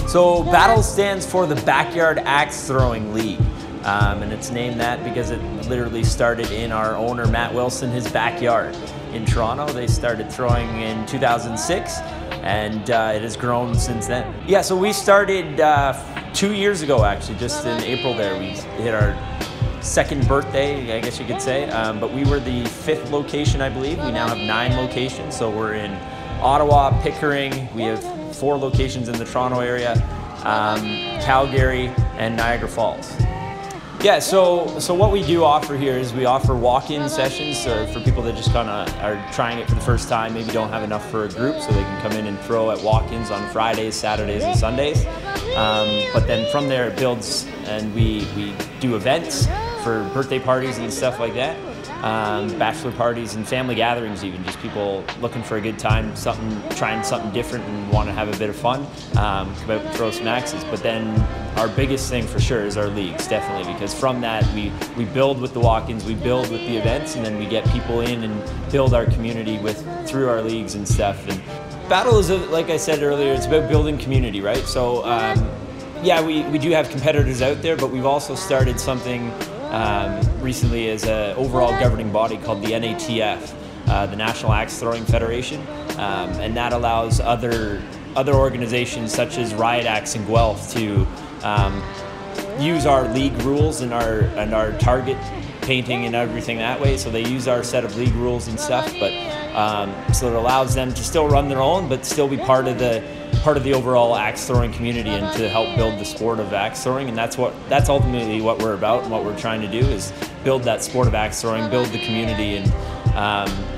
So Battle stands for the Backyard Axe Throwing League, and it's named that because it literally started in our owner Matt Wilson, his backyard in Toronto. They started throwing in 2006, and it has grown since then. Yeah, so we started 2 years ago actually, just in April there. We hit our second birthday, I guess you could say, but we were the 5th location, I believe. We now have 9 locations, so we're in Ottawa, Pickering, we have 4 locations in the Toronto area, Calgary, and Niagara Falls. Yeah, so what we do offer here is we offer walk-in sessions for people that just kind of are trying it for the first time, maybe don't have enough for a group, so they can come in and throw at walk-ins on Fridays, Saturdays, and Sundays. But then from there it builds, and we do events for birthday parties and stuff like that. Bachelor parties and family gatherings, even just people looking for a good time, trying something different and want to have a bit of fun, come out and throw some axes. But then our biggest thing for sure is our leagues, definitely, because from that we build with the walk-ins, we build with the events, and then we get people in and build our community through our leagues and stuff. And Battle is, like I said earlier, it's about building community, right? So yeah, we do have competitors out there, but we've also started something recently as an overall governing body called the NATF, the National Axe Throwing Federation, and that allows other organizations such as Riot Axe and Guelph to use our league rules and our target painting and everything that way. So they use our set of league rules and stuff, but so it allows them to still run their own, but still be part of the overall axe throwing community and to help build the sport of axe throwing. And that's ultimately what we're about, and what we're trying to do is build that sport of axe throwing, build the community, and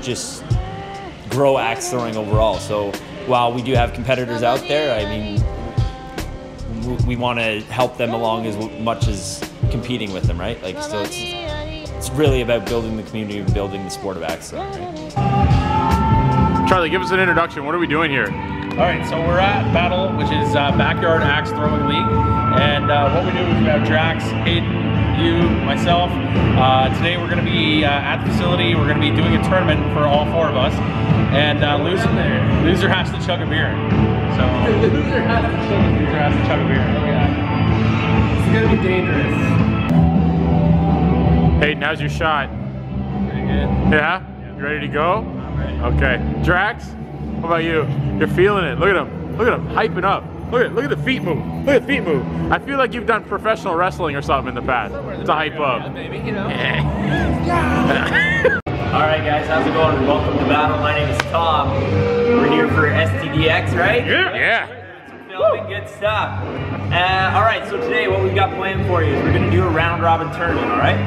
just grow axe throwing overall. So while we do have competitors out there, I mean, we want to help them along as much as competing with them, right? Like, so it's really about building the community and building the sport of axe throwing, right? Charlie, give us an introduction. What are we doing here? All right, so we're at Battle, which is Backyard Axe Throwing League, and what we do is we have Drax, Hayden, you, myself. Today we're going to be at the facility. We're going to be doing a tournament for all 4 of us, and loser has to chug a beer. So loser has to chug a beer. Look at that. It's going to be dangerous. Hayden, how's your shot? Pretty good. Yeah? You ready to go? I'm ready. Okay. Drax, what about you? You're feeling it. Look at him. Look at him. Hyping up. Look at the feet move. Look at the feet move. I feel like you've done professional wrestling or something in the past. To hype up. Yeah, maybe, you know. All right, guys, how's it going? Welcome to Battle. My name is Tom. We're here for StDx, right? Yeah. Filming, good stuff. All right, so today what we've got planned for you is we're going to do a round-robin tournament, all right?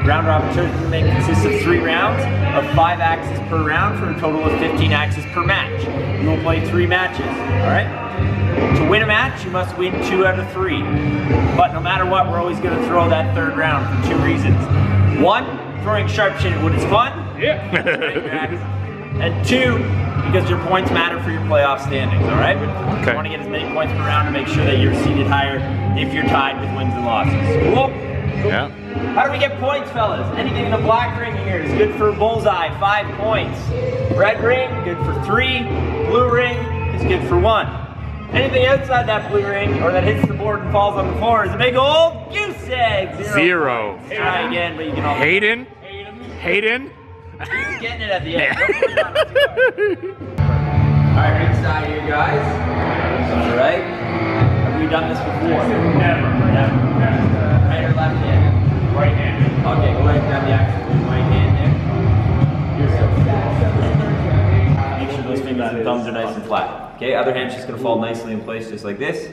Round-robin tournament consists of 3 rounds of 5 axes per round for a total of 15 axes per match. We will play 3 matches, all right? To win a match, you must win 2 out of 3. But no matter what, we're always going to throw that 3rd round for 2 reasons. 1, throwing sharp-shooting wood is fun. Yeah. And 2, because your points matter for your playoff standings, all right? Okay. You want to get as many points per round to make sure that you're seated higher if you're tied with wins and losses. Cool? Yeah. How do we get points, fellas? Anything in the black ring here is good for bullseye, 5 points. Red ring, good for 3. Blue ring is good for 1. Anything outside that blue ring or that hits the board and falls on the floor is a big old goose egg. 0. Try again, but you can all. Hayden. He's getting it at the end. Alright, ring side here, guys. Alright. Have we done this before? Never. Right or left hand? Right hand. Okay, go ahead and grab the axe with your right hand there. Make sure those fingers and thumbs are nice and flat. Okay, other hand's just going to fall nicely in place just like this.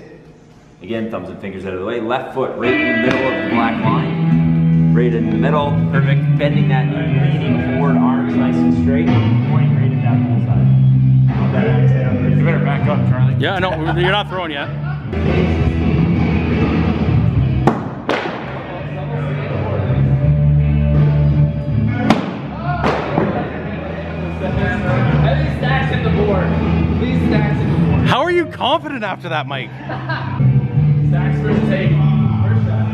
Again, thumbs and fingers out of the way. Left foot right in the middle of the black line. right in the middle. Perfect. Bending that knee, leaning forward, arms nice and straight. Pointing right at that bullseye. You better back up, Charlie. Yeah, no, you're not throwing yet. StaX hit the board. Please StaX hit the board. How are you confident after that, Mike? StaX versus Hayden. First shot.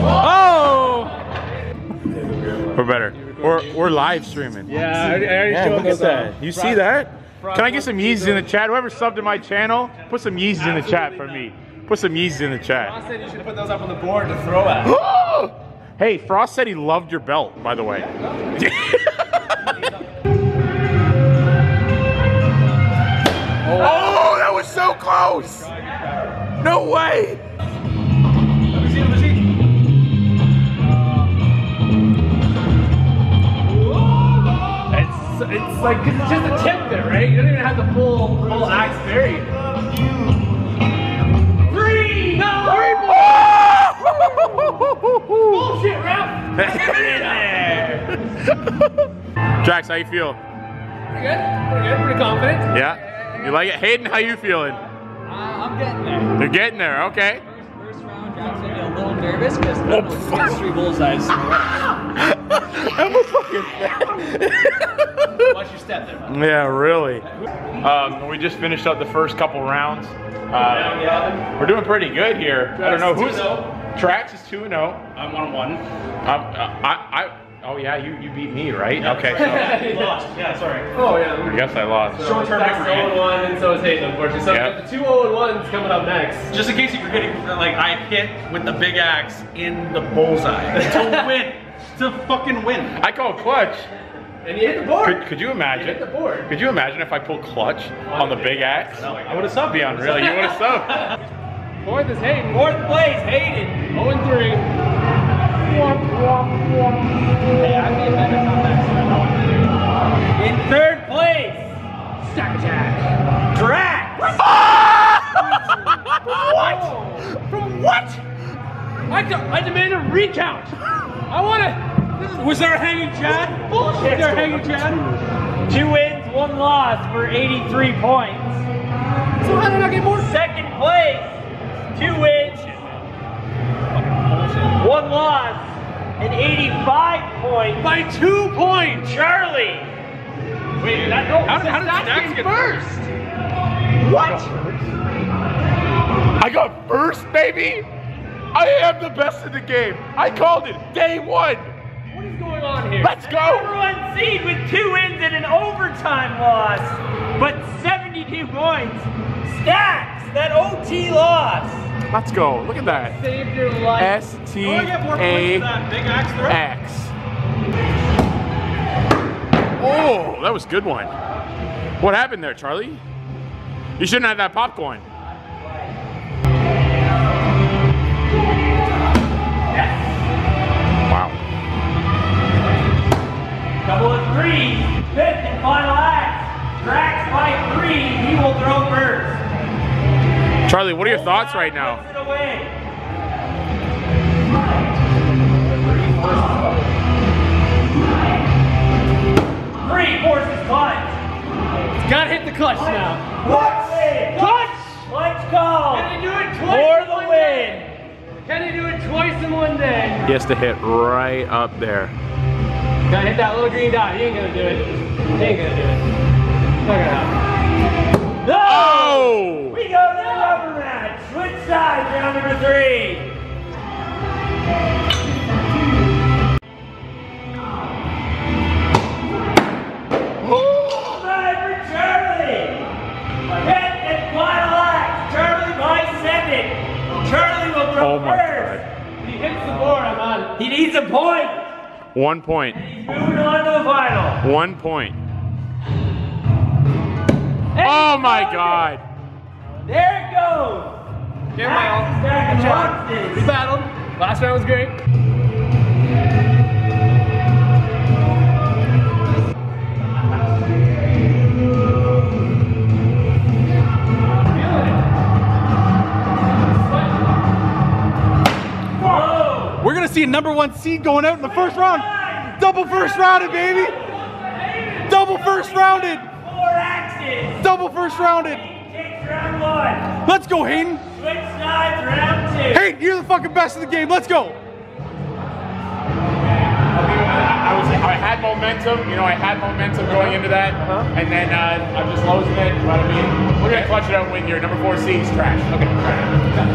Oh! We're better. We're live streaming. Yeah, I already Yeah, showed look at those, that. You see that? Can I get some Yeezys in the chat? Whoever subbed to my channel, put some Yeezys in the chat for me. Put some Yeezys in the chat. I said you should put those up on the board to throw at. Hey, Frost said he loved your belt, by the way. Oh, that was so close! No way! Let me see, let me see. It's like, cause it's just a tip there, right? You don't even have the full axe buried. 3! No! 3 Bullshit, ref! Get in there! Drax, how you feel? Pretty good, pretty confident. Yeah? You like it? Hayden, how you feeling? I'm getting there. You're getting there, okay. First round, Drax made me a little nervous because that was against 3 bullseyes. I'm a fucking Watch your step there, man. Yeah, really. We just finished up the first couple rounds. We're doing pretty good here. I don't know who's. Trax is 2-0. I'm 1-1. Oh yeah, you beat me, right? Okay, so You lost. Yeah, sorry. Oh, yeah. I guess I lost. Short-term Stax 0-1, and so is Hayden, unfortunately. So Yep. the 2 0-1s coming up next. Just in case you're forgetting, like I hit with the big axe in the bullseye to win, to fucking win. I call clutch. And you hit the board. Could you imagine? You hit the board. Could you imagine if I pulled clutch on the big axe? I would have subbed. Be unreal. You would have subbed. 4th is Hayden. 4th place, Hayden. 0-3. Hey, I'd be a better comeback. In 3rd place, Stack attack. Drax. What? From what? I demand a recount. I want to. Was there a hanging Chad? Bullshit. Was there a hanging Chad? 2 wins, 1 loss for 83 points. So how did I get more? 2nd place, 2 wins, 1 loss, and 85 points. By 2 points. Charlie. Wait, that no. How did Stax get first? What? I got first, baby. I am the best in the game. I called it day 1. What is going on here? Let's go. Number 1 seed with 2 wins and an overtime loss, but 72 points. StaX, that OT loss. Let's go. Look at that. Saved your life. StAX. Oh, that was a good one. What happened there, Charlie? You shouldn't have that popcorn. Wow. Couple of 3s, 5th and final act. Drax by 3, he will throw first. Charlie, what are your thoughts right now? Puts it away. Three forces clutch. Gotta hit the clutch now. Clutch! Clutch call. Can he do it For twice? the win. Can he do it twice in one day? He has to hit right up there. Gotta hit that little green dot. He ain't gonna do it. He ain't gonna do it. Not gonna happen. No! Oh! We go to the rubber match. Switch sides, round number 3. Bullseye for Charlie. 5th and final act. Charlie by 2nd. Charlie will throw Oh my first. If he hits the board, I'm on. He needs a point. 1 point. He's moving on to the final. 1 point. And Oh he my throws God. it. There it goes. Here we Max go. is back and wants We this. battled. Last round was great. Feeling it. to see a #1 seed going out in the first round. Double first rounded, baby. Double first rounded. 4 axes. Double first rounded. Takes round 1. Let's go, Hayden. Switch sides, round 2. Hayden, you're the fucking best of the game. Let's go. I had momentum, you know, I had momentum going into that, and then I'm just losing it, but I mean, we're gonna clutch it out and win here. #4 seed is trash. Okay.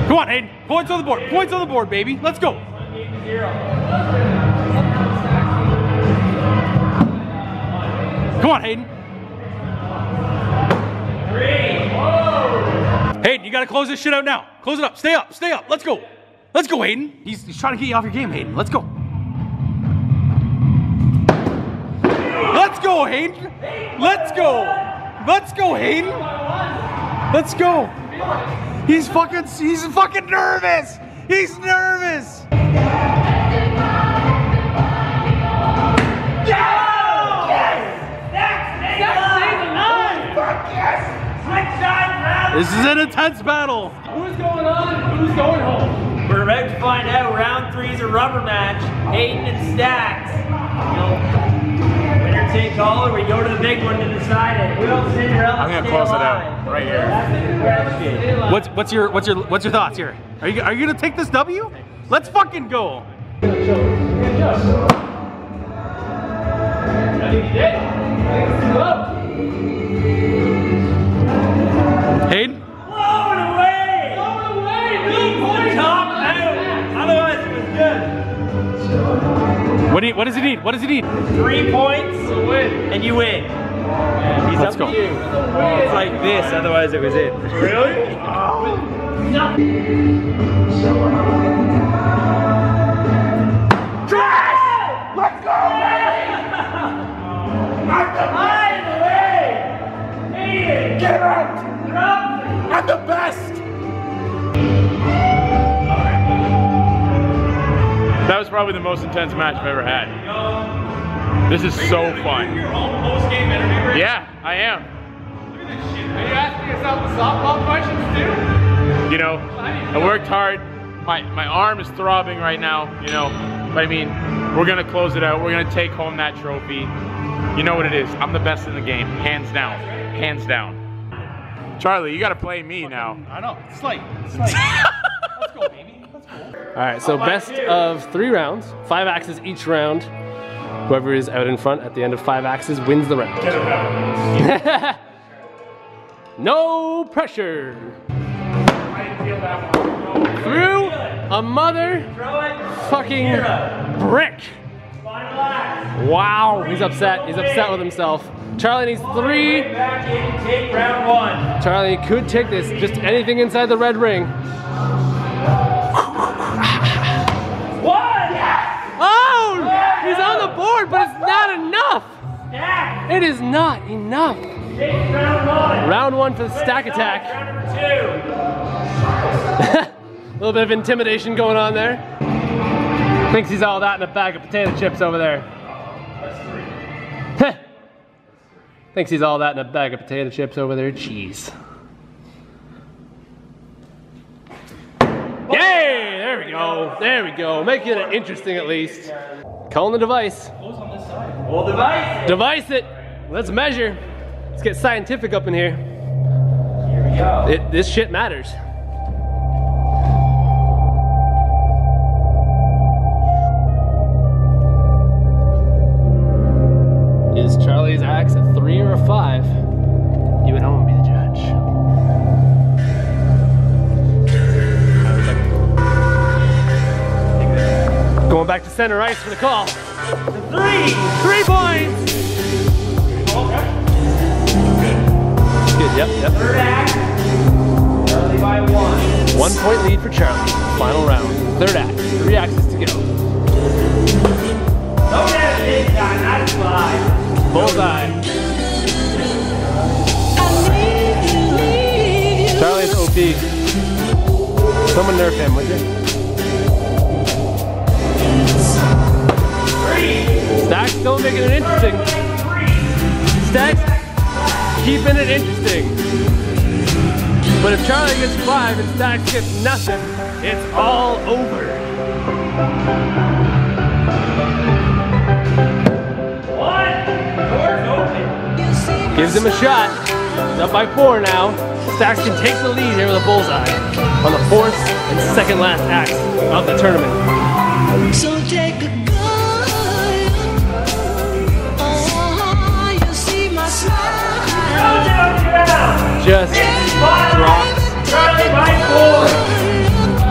Come on, Hayden. Points on the board. Points on the board, baby. Let's go. Come on, Hayden. 3. Whoa. Hayden, you gotta close this shit out now. Close it up. Stay up. Stay up. Let's go. Let's go, Hayden. He's trying to get you off your game, Hayden. Let's go. Let's go, Hayden. Let's go. Let's go, Hayden. Let's go. He's fucking nervous. He's nervous. This is an intense battle. Who's going on? Who's going home? We're about to find out. Round 3 is a rubber match. Hayden and StaX. Winner take all, or we go to the big one to decide it. Will Cinderella I'm gonna close it out right here. That's the question. What's your thoughts here? Are you gonna take this W? Let's fucking go. I think he did. Hayden? Blown away! Blown away! Beats the top out. Otherwise it was good. What does he need? What does he need? 3 points and you win. He's Let's up go. to you. It's like this, otherwise it was it. Really? Let's go, baby! Get out! I'm the best! That was probably the most intense match I've ever had. This is so fun. Yeah, I am. Are you asking yourself the softball questions too? You know, I worked hard. My arm is throbbing right now, you know. But I mean, we're gonna close it out. We're gonna take home that trophy. You know what it is. I'm the best in the game, hands down. Hands down. Charlie, you gotta play me now. I know. Slight. Let's go, baby. Let's go. All right, so best of 3 rounds, 5 axes each round. Whoever is out in front at the end of 5 axes wins the round. No pressure. Through a mother fucking brick. Wow, he's upset. He's upset with himself. Charlie needs 3. Back in, take round 1. Charlie could take this. Just anything inside the red ring. Oh! He's on the board, but it's not enough. It is not enough. Take round 1. Round 1 for the stack attack. Round 2. A little bit of intimidation going on there. Thinks he's all that in a bag of potato chips over there. Thinks he's all that in a bag of potato chips over there. Jeez. Yay! There we go. There we go. Making it interesting at least. Calling the device. We'll device. Device it. Let's measure. Let's get scientific up in here. Here we go. This shit matters. Is Charlie's axe a 3 or a 5? You at home be the judge. Going back to center ice for the call. 3 points! Good, yep. Third act. Charlie by 1. 1 point lead for Charlie. Final round. Third act. 3 axes to go. Don't have this time, that's 5. Bullseye. Charlie's OP. Someone nerf him, would you? 3. StaX still making it interesting. StaX keeping it interesting. But if Charlie gets 5 and StaX gets nothing, it's all over. gives him a shot. He's up by 4 now. StaX can take the lead here with a bullseye on the 4th and 2nd last axe of the tournament. So take a good, oh, you see my smile. Just drops. Charlie by 4.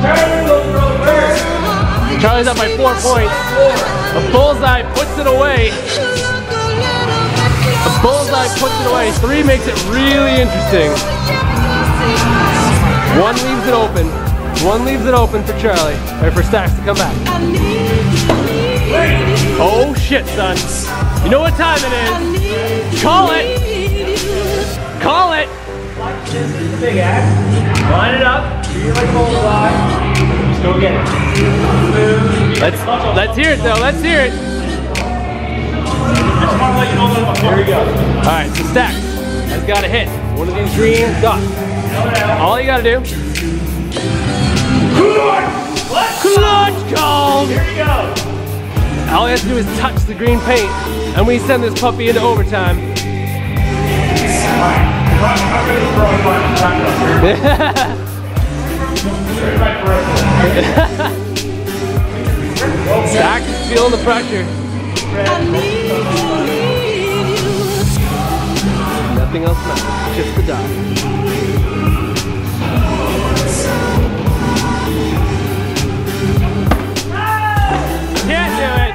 Charlie will throw first. Charlie's up by 4 points. A bullseye puts it away. A bullseye puts it away. 3 makes it really interesting. 1 leaves it open. 1 leaves it open for Charlie, or for StaX to come back. Oh shit, son. You know what time it is. Call it. Call it. This is the big axe. Line it up. Treat it like a bullseye. Just go get it. Let's hear it though. Let's hear it. I just want to let you know that I'm. Here we go. All right, so StaX has got to hit one of these green dots. All you got to do. Clutch called. Here we go. All you have to do is touch the green paint, and we send this puppy into overtime. I'm going to throw a bunch. StaX is feeling the pressure. Nothing else matters, just the dot. Can't do it!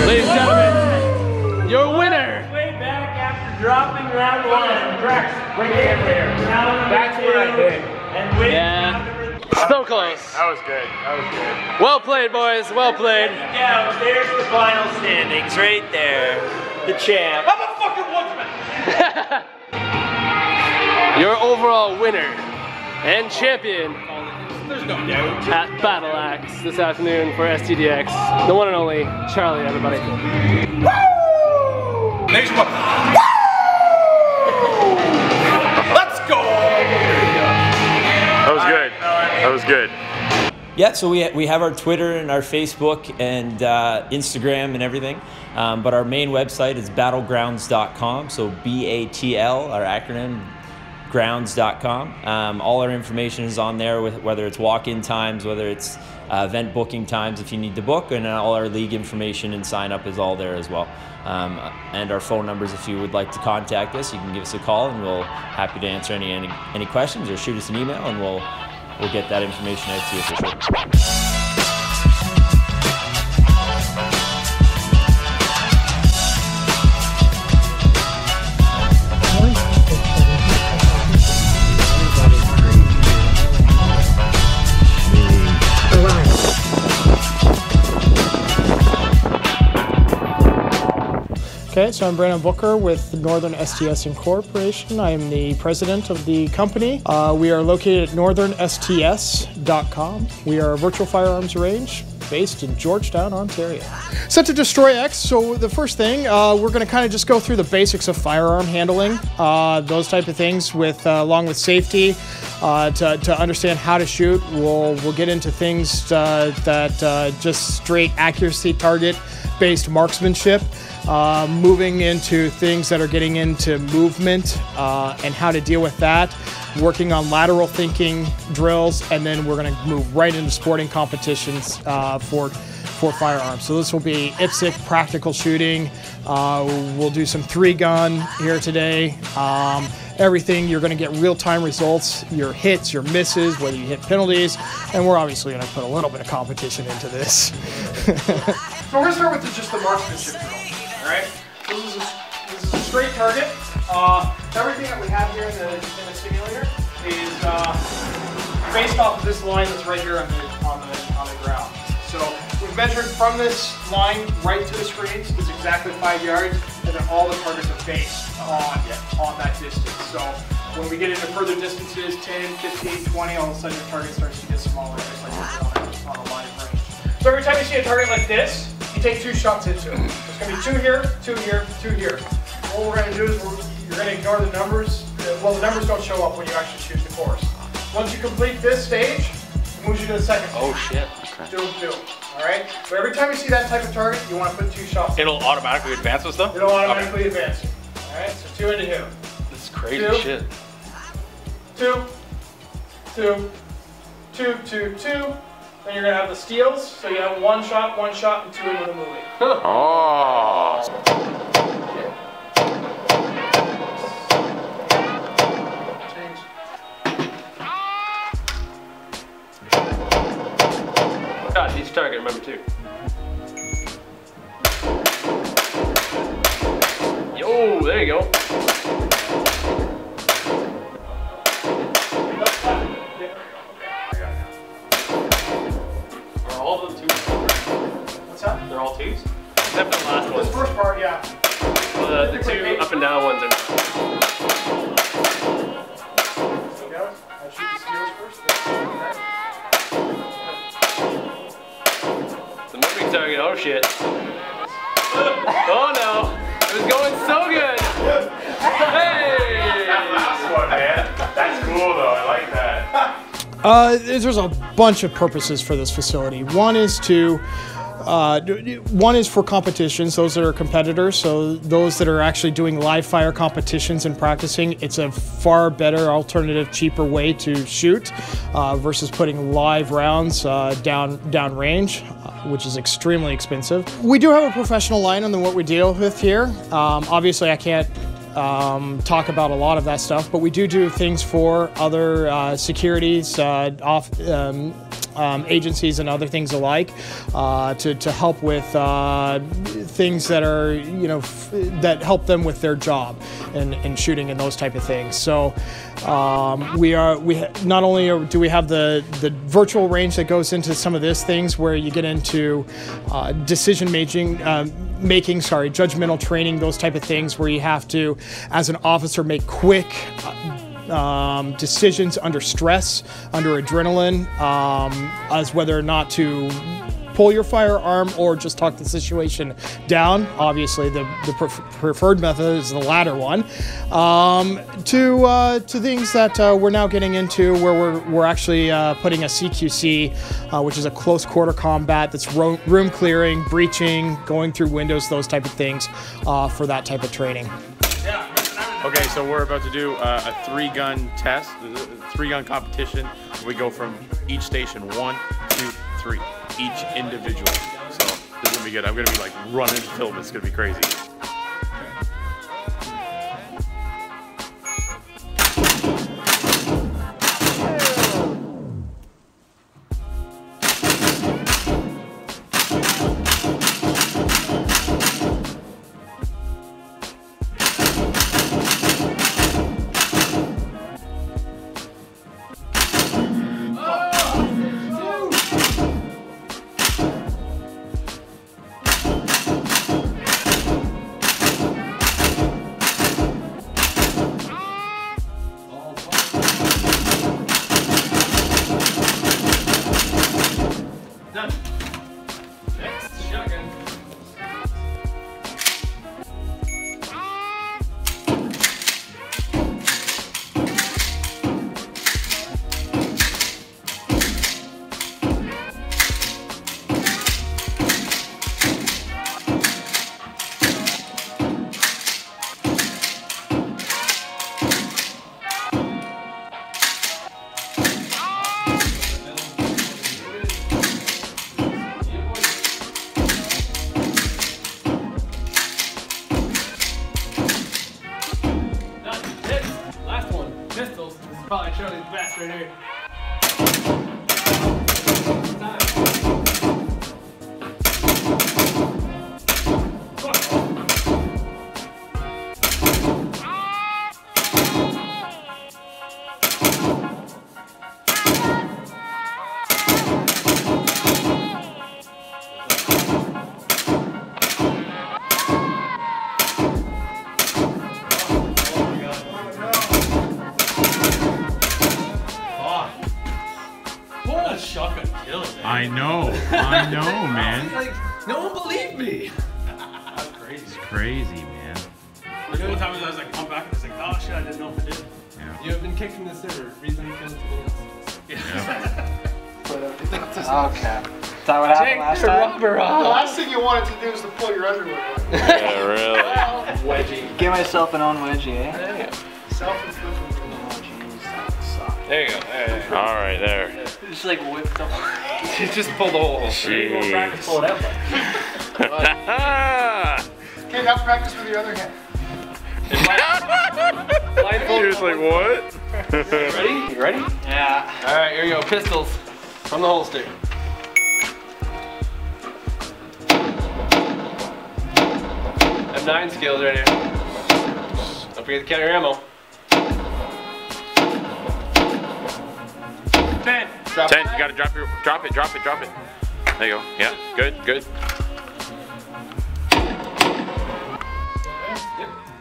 Ladies and gentlemen, your winner! Way back after dropping round 1. Drax, bring it in there. That's what I did. And win. Yeah. So close. That was good. That was good. Well played, boys. Well played. Yeah, there's the final standings right there. The champ. I'm a fucking woodsman. Your overall winner and champion There's no doubt. at Battle Axe this afternoon for StDx. The one and only Charlie, everybody. Woo! Next one. Let's go. That was good. That was good. Yeah, so we have our Twitter and our Facebook and Instagram and everything, but our main website is battlegrounds.com, so BATL, our acronym, grounds.com. All our information is on there, with whether it's walk-in times, whether it's event booking times if you need to book, and all our league information and sign up is all there as well. And our phone numbers, if you would like to contact us, you can give us a call and we'll happy to answer any questions, or shoot us an email and we'll get that information out to you for sure. Okay, so I'm Brandon Booker with Northern STS Incorporation. I am the president of the company. We are located at northernsts.com. We are a virtual firearms range based in Georgetown, Ontario. SetToDestroyX, so the first thing, we're gonna kind of just go through the basics of firearm handling, those type of things with, along with safety, to understand how to shoot. We'll get into things that just straight accuracy target-based marksmanship. Moving into things that are getting into movement and how to deal with that, working on lateral thinking drills, and then we're going to move right into sporting competitions for firearms. So this will be IPSC practical shooting. We'll do some 3-gun here today. Everything, you're going to get real-time results, your hits, your misses, whether you hit penalties, and we're obviously going to put a little bit of competition into this. So we're going to start with just the marksmanship drill. Alright, this is a straight target. Everything that we have here in the simulator is based off of this line that's right here on the ground. So we've measured from this line right to the screens is exactly 5 yards, and then all the targets are based on that distance. So when we get into further distances, 10, 15, 20, all of a sudden your target starts to get smaller, just like on a line range. So every time you see a target like this, you take 2 shots into it. There's going to be 2 here, 2 here, 2 here. What we're going to do is you're going to ignore the numbers. Well, the numbers don't show up when you actually shoot the course. Once you complete this stage, moves you to the second. Oh shit. Do. All right. But every time you see that type of target, you want to put 2 shots. It'll automatically advance with stuff? It'll automatically advance you. All right. So 2 into him. This is crazy shit. 2, 2, 2, 2, 2. Then you're gonna have the steals. So you have 1 shot, and 2 into the movie. Oh. God, each target, remember too. Yo, there you go. Are all of them 2s? What's that? They're all 2s? Except for the last one. This first part, yeah. Well, the 2 up and down ones are not. I'll shoot the steals first. The moving target, oh shit. Oh no, it was going so good. Hey! Last one, man. That's cool though, I like that. There's a bunch of purposes for this facility. One is for competitions, those that are competitors, so those that are actually doing live fire competitions and practicing. It's a far better alternative, cheaper way to shoot versus putting live rounds down range, which is extremely expensive. We do have a professional line on what we deal with here. Obviously, I can't talk about a lot of that stuff, but we do things for other securities, agencies and other things alike to help with things that are, you know, that help them with their job and shooting and those type of things. So not only do we have the virtual range that goes into some of these things where you get into decision making, judgmental training, those type of things where you have to, as an officer, make quick decisions under stress, under adrenaline, as whether or not to pull your firearm or just talk the situation down. Obviously, the preferred method is the latter one. To things that we're now getting into, where we're actually putting a CQC, which is a close quarter combat. That's room clearing, breaching, going through windows, those type of things, for that type of training. Okay, so we're about to do a 3-gun test, a 3-gun competition. We go from each station 1, 2, 3, each individual. So this is gonna be good. I'm gonna be like running film. It's gonna be crazy. Probably Shirley's best right here. I know, man. Like, no one believed me. That's crazy. It's crazy, man. There's one time I was like, come back and I was like, oh shit, I didn't know if it did. Yeah. You have been kicked from the server. Reason to kill something else. Yeah. But Okay. Is that what happened last time? The last thing you wanted to do is to pull your underwear away. Yeah, really. Wedgie. Give myself an own wedgie, eh? There you go. Self-inflicted. Oh, jeez, that sucks. There you go. There. All right, there. Just like whipped up. You just pulled the whole. Practice pull it out. Okay, now practice with your other hand. He was like, what? Ready? You ready? Yeah. All right, here you go. Pistols from the holster. I have 9 skills right here. Don't forget to count your ammo. 10. Drop 10. it. You gotta drop it. There you go. Yeah. Good.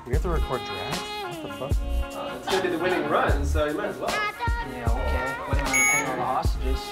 We have to record drags? What the fuck? It's gonna be the winning run, so you might as well. Yeah, okay. What do you think on the hostages?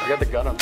I got the gun up.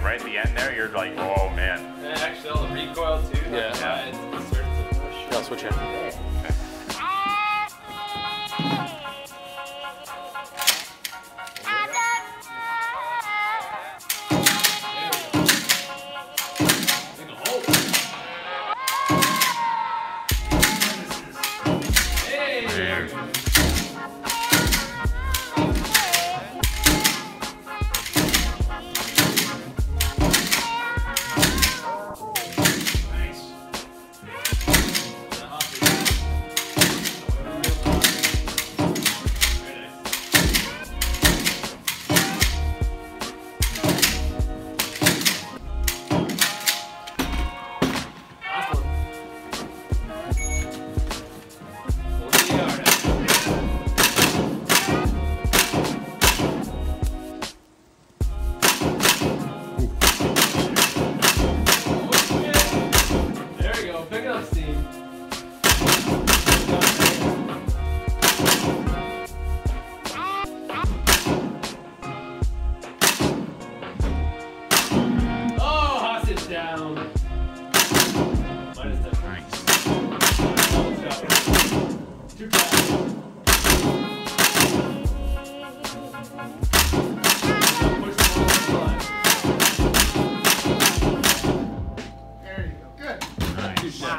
Right at the end there, you're like, oh man. And actually, all the recoil too. Yeah. Yeah, I'll switch in.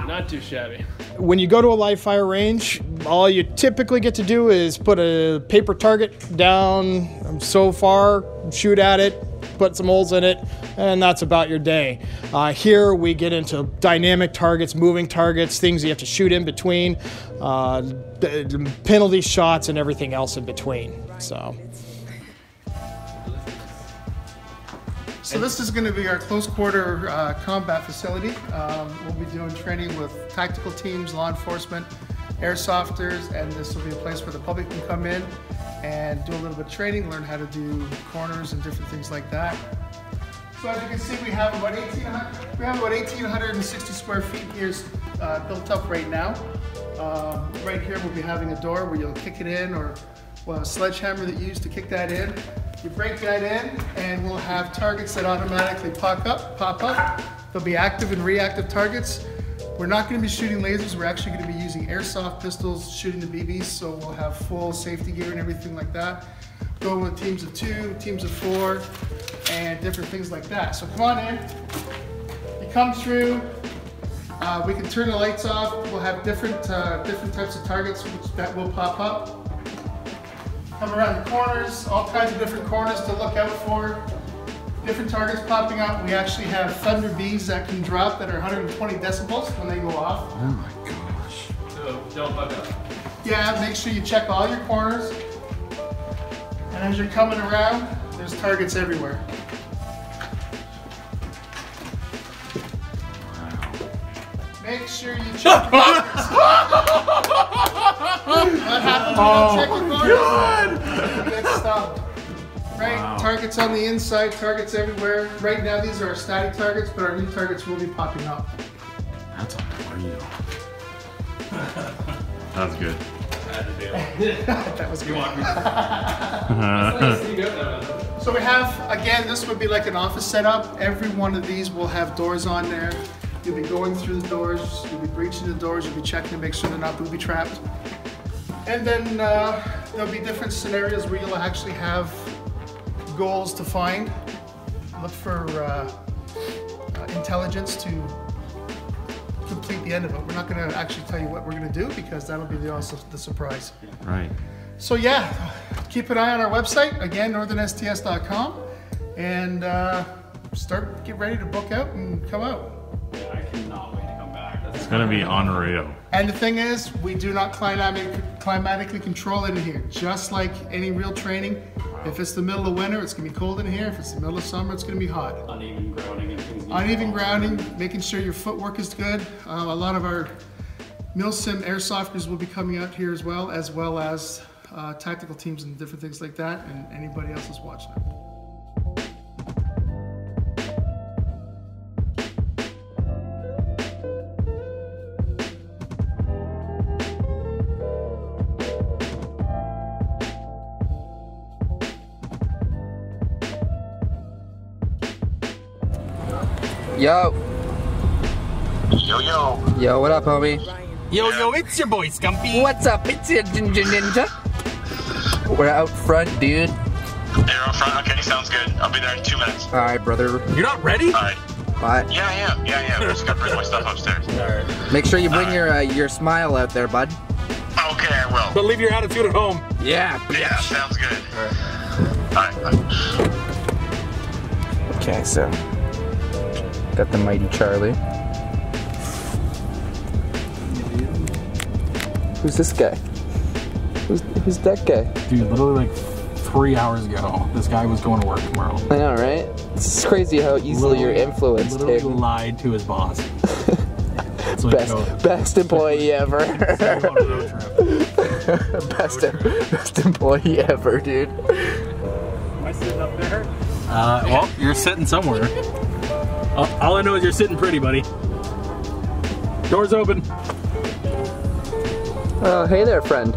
Not too shabby. When you go to a live fire range, all you typically get to do is put a paper target down so far, shoot at it, put some holes in it, and that's about your day. Here we get into dynamic targets, moving targets, things you have to shoot in between, penalty shots and everything else in between. So this is going to be our close quarter combat facility. We'll be doing training with tactical teams, law enforcement, airsofters, and this will be a place where the public can come in and do a little bit of training, learn how to do corners and different things like that. So as you can see, we have about 1,860 square feet here built up right now. Right here we'll be having a door where you'll kick it in, or a sledgehammer that you use to kick that in. You break that in and we'll have targets that automatically pop up. They'll be active and reactive targets. We're not going to be shooting lasers, we're actually going to be using airsoft pistols, shooting the BBs, so we'll have full safety gear and everything like that. Going with teams of 2, teams of 4, and different things like that. So come on in, you come through, we can turn the lights off, we'll have different types of targets that will pop up. Come around the corners, all kinds of different corners to look out for. Different targets popping up. We actually have thunder bees that can drop that are 120 decibels when they go off. Oh my gosh. So don't bug up. Yeah, make sure you check all your corners. And as you're coming around, there's targets everywhere. Make sure you check your corners. What happens when you don't check your corners? You get stumped. Right, wow. Targets on the inside, targets everywhere. Right now these are our static targets, but our new targets will be popping up. That's unreal. That's good. That was good. So we have, again, this would be like an office setup. Every one of these will have doors on there. You'll be going through the doors, you'll be breaching the doors, you'll be checking to make sure they're not booby trapped. And then there'll be different scenarios where you'll actually have goals to find. Look for intelligence to complete the end of it. We're not going to actually tell you what we're going to do because that'll be the surprise. Right. So yeah, keep an eye on our website, again, northernsts.com, and get ready to book out and come out. Yeah, I cannot wait to come back. It's going to be unreal. And the thing is, we do not climatically control it in here. Just like any real training, if it's the middle of winter, it's going to be cold in here. If it's the middle of summer, it's going to be hot. Uneven grounding and things. Uneven grounding, making sure your footwork is good. A lot of our MilSim airsofters will be coming out here as well as tactical teams and different things like that, and anybody else is watching it. Yo. Yo, yo. Yo, what up, homie? Yo, yo, it's your boy, Scumpy. What's up? It's your Ninja. We're out front, dude. You're out front? Okay, sounds good. I'll be there in 2 minutes. Alright, brother. You're not ready? Alright. What? Yeah, I am. I just gotta bring my stuff upstairs. Alright. Make sure you bring your smile out there, bud. Okay, I will. But leave your attitude at home. Yeah, bitch. Yeah, sounds good. Alright, bye. Okay, so got the mighty Charlie. Who's this guy? Who's that guy? Dude, literally like 3 hours ago, this guy was going to work tomorrow. I know, right? It's crazy how easily you're influenced. Literally lied to his boss. Best employee ever. Best employee ever, dude. Am I sitting up there? Well, you're sitting somewhere. All I know is you're sitting pretty, buddy. Doors open. Oh, hey there, friend.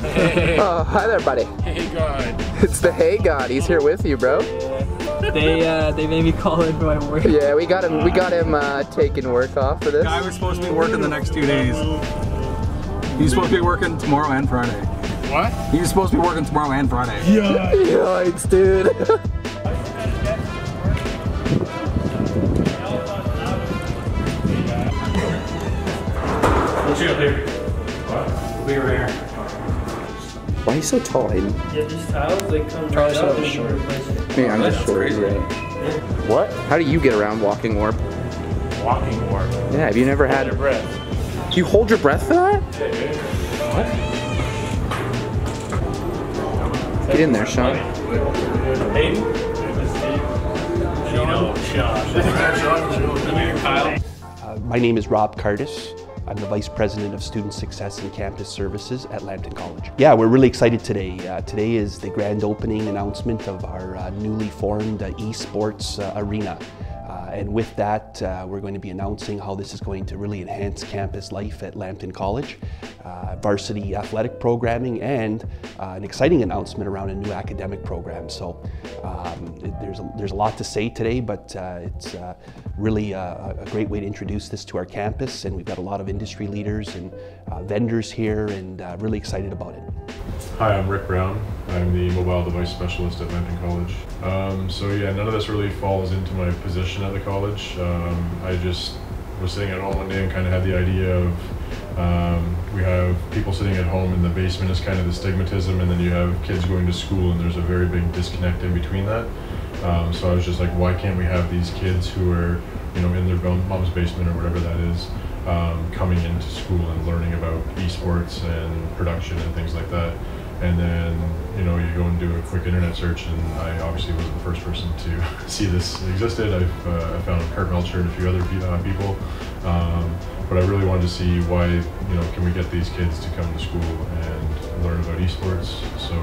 Hey. Oh, hi there, buddy. Hey, God. It's the Hey God. He's here with you, bro. Yeah. They made me call in for my work. Yeah, we got him taking work off for this. Guy was supposed to be working the next 2 days. He's supposed to be working tomorrow and Friday. What? He was supposed to be working tomorrow and Friday. Yeah. Yikes, dude. We'll see you up here. What? We'll be right here. Why are you so tall, Hayden? Yeah, these tiles, they come right up and you can replace it. I mean, I'm just short, right? What? How do you get around walking warp? Walking warp. Yeah, have you never had... Hold your breath. You hold your breath for that? Yeah, dude. What? Get in there, Sean. Hayden? Sean. My name is Rob Cardis. I'm the Vice President of Student Success and Campus Services at Lambton College. Yeah, we're really excited today. Today is the grand opening announcement of our newly formed Esports arena. And with that, we're going to be announcing how this is going to really enhance campus life at Lambton College, varsity athletic programming, and an exciting announcement around a new academic program. So there's a lot to say today, but it's really a great way to introduce this to our campus, and we've got a lot of industry leaders and vendors here, and really excited about it. Hi, I'm Rick Brown. I'm the mobile device specialist at Lambton College. So yeah, none of this really falls into my position at the college. I just was sitting at home one day and kind of had the idea of we have people sitting at home in the basement is kind of the stigmatism, and then you have kids going to school, and there's a very big disconnect in between that. So I was just like, why can't we have these kids who are, you know, in their mom's basement or whatever that is, coming into school and learning about esports and production and things like that. And then, you know, you go and do a quick internet search, and I obviously wasn't the first person to see this existed. I found Kurt Melcher and a few other people, but I really wanted to see why, you know, can we get these kids to come to school and learn about esports. So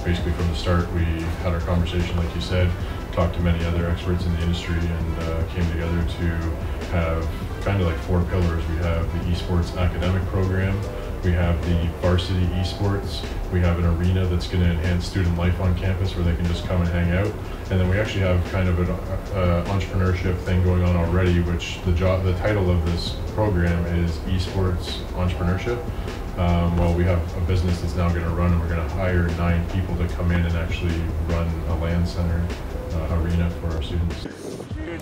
basically from the start, we had our conversation, like you said, talked to many other experts in the industry, and came together to have kind of like 4 pillars. We have the esports academic program, we have the varsity esports, we have an arena that's going to enhance student life on campus where they can just come and hang out, and then we actually have kind of an entrepreneurship thing going on already, which the title of this program is Esports Entrepreneurship. Well, we have a business that's now going to run, and we're going to hire 9 people to come in and actually run a LAN center arena for our students.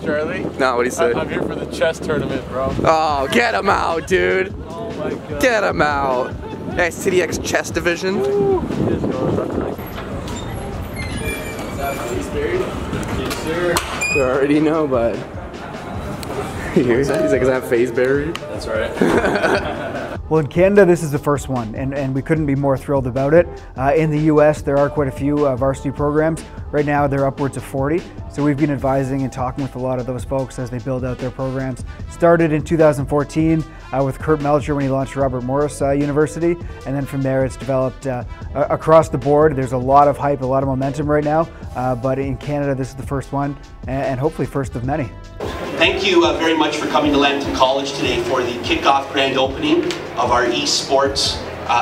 Charlie? No, what he said. I'm here for the chess tournament, bro. Oh, get him out, dude. Oh my god. Get him out. StDx chess division. Is that face buried? Yes, sir. You already know, bud. He's like, is that face buried? That's right. Well, in Canada, this is the first one, and we couldn't be more thrilled about it. In the US, there are quite a few varsity programs. Right now, they're upwards of 40. So we've been advising and talking with a lot of those folks as they build out their programs. Started in 2014 with Kurt Melcher when he launched Robert Morris University, and then from there it's developed across the board. There's a lot of hype, a lot of momentum right now, but in Canada, this is the first one, and hopefully first of many. Thank you very much for coming to Lambton College today for the kickoff grand opening of our esports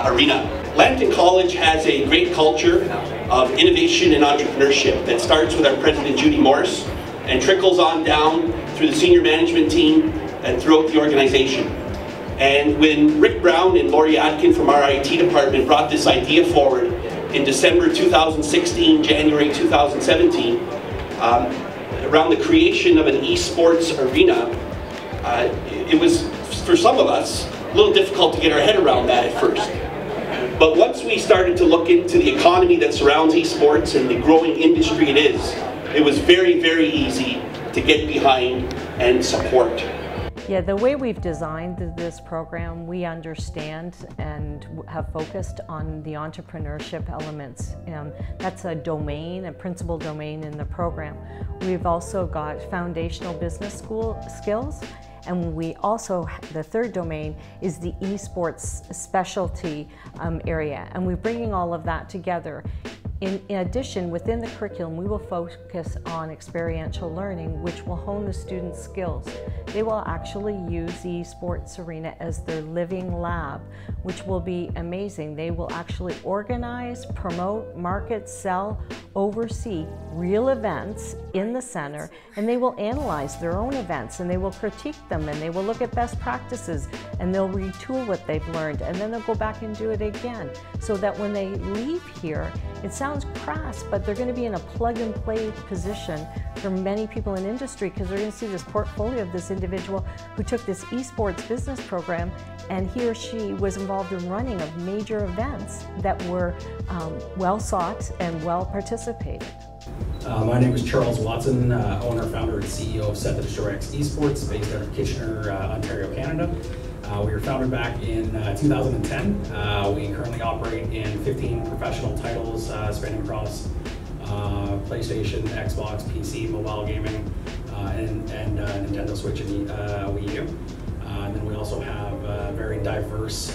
arena. Lambton College has a great culture of innovation and entrepreneurship that starts with our president, Judy Morris, and trickles on down through the senior management team and throughout the organization. And when Rick Brown and Lori Atkin from our IT department brought this idea forward in December 2016, January 2017, around the creation of an esports arena, it was, for some of us, a little difficult to get our head around that at first. But once we started to look into the economy that surrounds esports and the growing industry it was very, very easy to get behind and support. Yeah, the way we've designed this program, we understand and have focused on the entrepreneurship elements. That's a domain, a principal domain in the program. We've also got foundational business school skills, and we also, the third domain is the esports specialty area, and we're bringing all of that together. In addition, within the curriculum, we will focus on experiential learning, which will hone the students' skills. They will actually use the esports arena as their living lab, which will be amazing. They will actually organize, promote, market, sell, oversee real events in the center, and they will analyze their own events, and they will critique them, and they will look at best practices, and they'll retool what they've learned, and then they'll go back and do it again, so that when they leave here, it sounds crass, but they're going to be in a plug-and-play position for many people in industry, because they're going to see this portfolio of this individual who took this esports business program, and he or she was involved in running of major events that were well sought and well participated. My name is Charles Watson, owner, founder, and CEO of SetToDestroyX Esports, based out of Kitchener, Ontario, Canada. We were founded back in 2010. We currently operate in 15 professional titles spanning across PlayStation, Xbox, PC, mobile gaming, and Nintendo Switch and Wii U. And then we also have a very diverse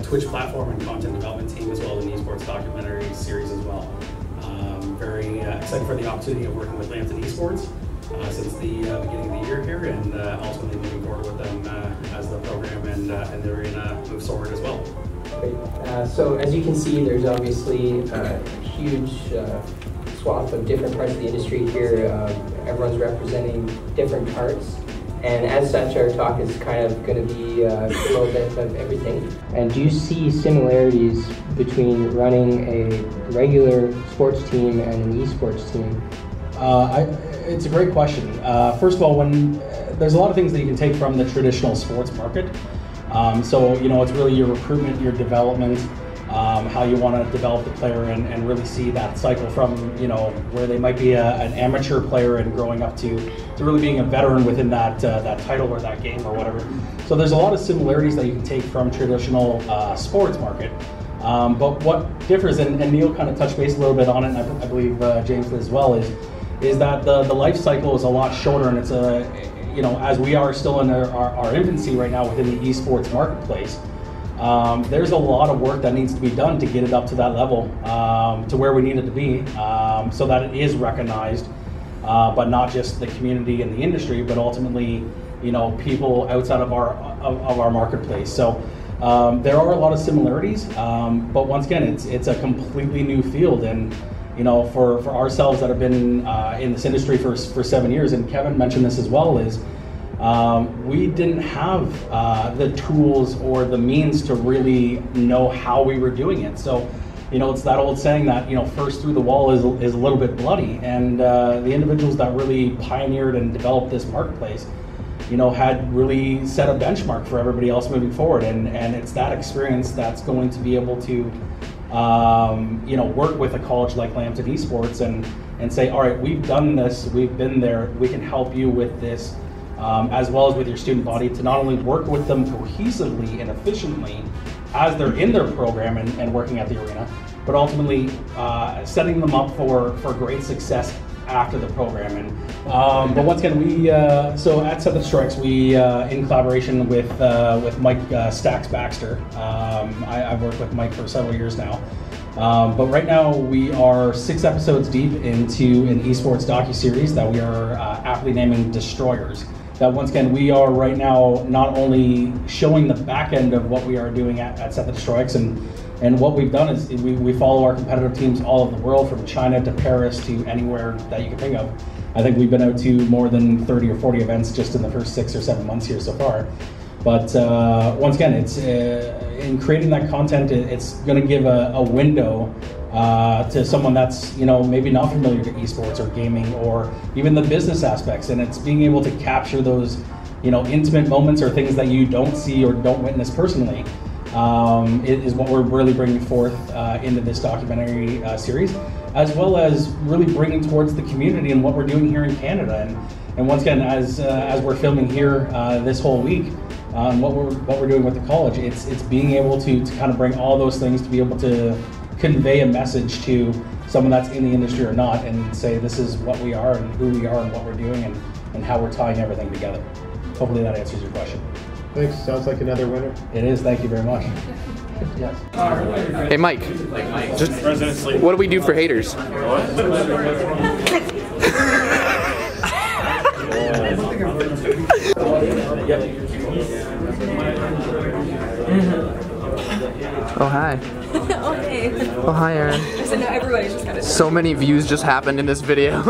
Twitch platform and content development team, as well as an esports documentary series as well. Very excited for the opportunity of working with Lambton Esports since the beginning of the year here, and ultimately moving forward with them as the program and the arena moves forward as well. Great. So as you can see, there's obviously a huge swath of different parts of the industry here. Everyone's representing different parts. And as such, our talk is kind of going to be a little bit of everything. And do you see similarities between running a regular sports team and an esports team? It's a great question. First of all, there's a lot of things that you can take from the traditional sports market. So, it's really your recruitment, your development, how you want to develop the player and really see that cycle from, where they might be an amateur player and growing up to really being a veteran within that title or that game or whatever. So there's a lot of similarities that you can take from traditional sports market. But what differs, and Neil kind of touched base a little bit on it, and I believe James did as well, is that the life cycle is a lot shorter, and it's as we are still in our infancy right now within the esports marketplace, there's a lot of work that needs to be done to get it up to that level, to where we need it to be, so that it is recognized, but not just the community and the industry, but ultimately, people outside of our marketplace. So there are a lot of similarities, but once again, it's a completely new field, and for ourselves that have been in this industry for 7 years, and Kevin mentioned this as well, is we didn't have the tools or the means to really know how we were doing it. So, it's that old saying that, first through the wall is a little bit bloody, and the individuals that really pioneered and developed this marketplace, had really set a benchmark for everybody else moving forward, and it's that experience that's going to be able to work with a college like Lambton Esports and say, all right, we've done this, we've been there, we can help you with this, as well as with your student body, to not only work with them cohesively and efficiently as they're in their program and working at the arena, but ultimately setting them up for great success after the program. And but once again, so at SetToDestroyX, we in collaboration with Mike StaX Baxter. I've worked with Mike for several years now. But right now we are 6 episodes deep into an esports docuseries that we are aptly naming Destroyers. That once again, we are right now not only showing the back end of what we are doing at SetToDestroyX, and what we've done is we follow our competitive teams all over the world, from China to Paris to anywhere that you can think of. I think we've been out to more than 30 or 40 events just in the first 6 or 7 months here so far. But once again, it's in creating that content, it's going to give a window to someone that's maybe not familiar to esports or gaming or even the business aspects, and it's being able to capture those intimate moments or things that you don't see or don't witness personally. It is what we're really bringing forth into this documentary series, as well as really bringing towards the community and what we're doing here in Canada. And once again, as we're filming here this whole week, what we're doing with the college, it's being able to kind of bring all those things to be able to convey a message to someone that's in the industry or not, and say this is what we are and who we are and what we're doing and how we're tying everything together. Hopefully that answers your question. Thanks. Sounds like another winner. It is. Thank you very much. Yes. Hey, Mike. Just what do we do for haters? Oh, hi. Oh, hey. Oh, hi, Aaron. So now everybody's just kind of... So many views just happened in this video.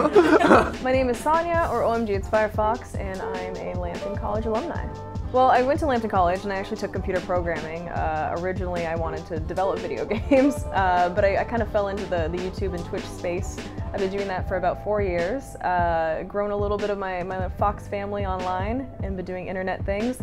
My name is Sonia, or OMG, it's Firefox, and I'm a Lambton College alumni. Well, I went to Lambton College and I actually took computer programming. Originally I wanted to develop video games, but I kind of fell into the YouTube and Twitch space. I've been doing that for about 4 years. Grown a little bit of my Fox family online and been doing internet things.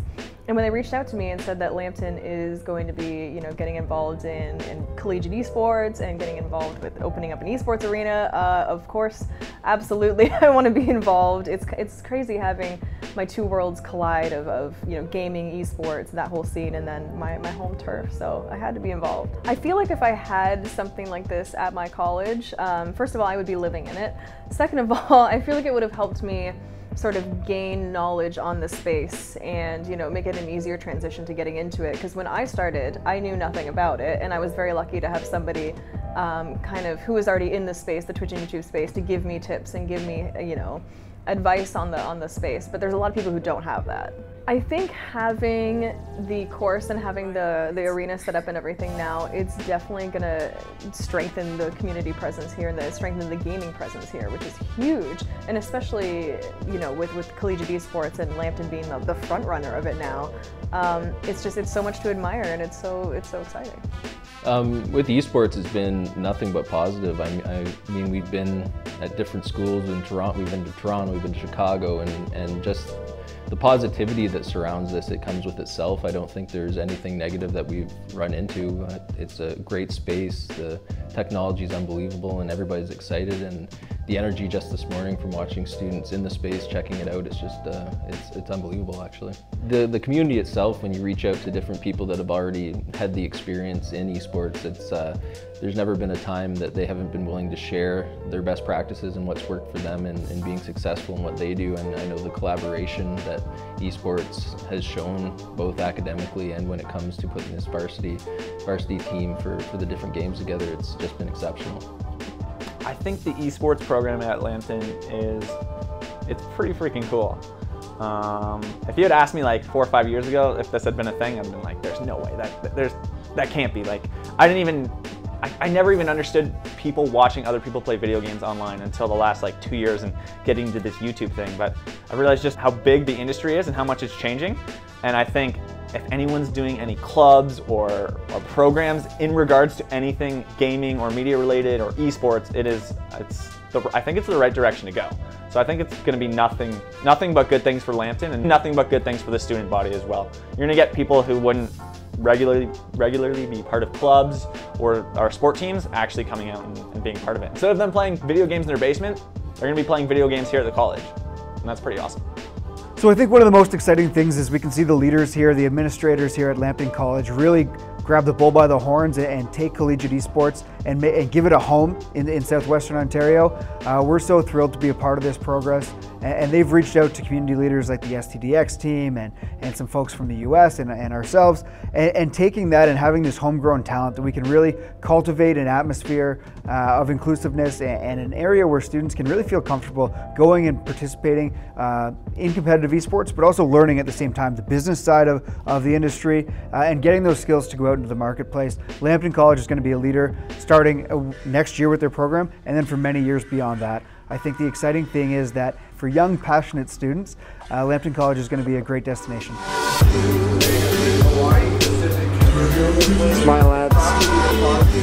And when they reached out to me and said that Lambton is going to be, getting involved in collegiate esports and getting involved with opening up an esports arena, of course, absolutely, I want to be involved. It's crazy having my 2 worlds collide of gaming, esports, that whole scene, and then my home turf. So I had to be involved. I feel like if I had something like this at my college, first of all, I would be living in it. Second of all, I feel like it would have helped me sort of gain knowledge on the space and, you know, make it an easier transition to getting into it. Because when I started, I knew nothing about it, and I was very lucky to have somebody kind of who was already in the space, the Twitch and YouTube space, to give me tips and give me, you know, advice on the space. But there's a lot of people who don't have that. I think having the course and having the arena set up and everything now, it's definitely gonna strengthen the community presence here and strengthen the gaming presence here, which is huge. And especially, you know, with collegiate esports and Lambton being the front runner of it now, it's so much to admire, and it's so exciting. With esports, it's been nothing but positive. I mean, we've been at different schools in Toronto. We've been to Toronto, we've been to Chicago, and just the positivity that surrounds this, it comes with itself. I don't think there's anything negative that we've run into. It's a great space. The technology is unbelievable, and everybody's excited. And the energy just this morning from watching students in the space, checking it out, it's just, it's unbelievable, actually. The community itself, when you reach out to different people that have already had the experience in esports, there's never been a time that they haven't been willing to share their best practices and what's worked for them and being successful in what they do. And I know the collaboration that esports has shown, both academically and when it comes to putting this varsity team for the different games together, it's just been exceptional. I think the esports program at Lambton it's pretty freaking cool. If you had asked me like 4 or 5 years ago if this had been a thing, I'd been like, there's no way, that can't be. Like, I never even understood people watching other people play video games online until the last like 2 years and getting into this YouTube thing. But I realized just how big the industry is and how much it's changing. And I think if anyone's doing any clubs or programs in regards to anything gaming or media related or esports, I think it's the right direction to go. So I think it's going to be nothing but good things for Lambton and nothing but good things for the student body as well. You're going to get people who wouldn't regularly be part of clubs or our sport teams actually coming out and being part of it. Instead of them playing video games in their basement, they're going to be playing video games here at the college. And that's pretty awesome. So I think one of the most exciting things is we can see the leaders here, the administrators here at Lambton College really grab the bull by the horns and take collegiate esports and give it a home in southwestern Ontario. We're so thrilled to be a part of this progress, and they've reached out to community leaders like the StDx team and some folks from the US and ourselves, and taking that and having this homegrown talent that we can really cultivate an atmosphere of inclusiveness and an area where students can really feel comfortable going and participating in competitive esports, but also learning at the same time the business side of the industry and getting those skills to go out into the marketplace. Lambton College is going to be a leader starting next year with their program, and then for many years beyond that. I think the exciting thing is that for young, passionate students, Lambton College is going to be a great destination. Smile, lads.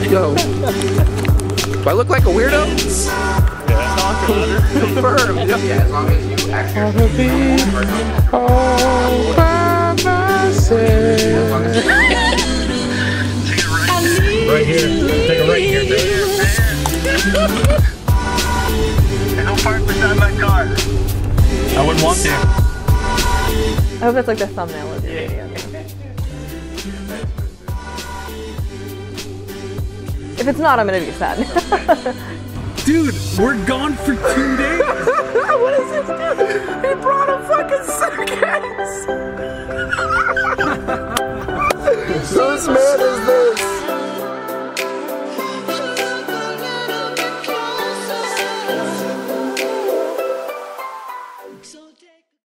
Yo. Do I look like a weirdo? Yeah. Confirmed. Yeah, as long as you actually all by myself. Right here. Take a right here, baby. And don't park beside my car. I wouldn't want to. I hope that's like the thumbnail of the video. If it's not, I'm gonna be sad. Dude, we're gone for 2 days. What is this dude? He brought a fucking circus.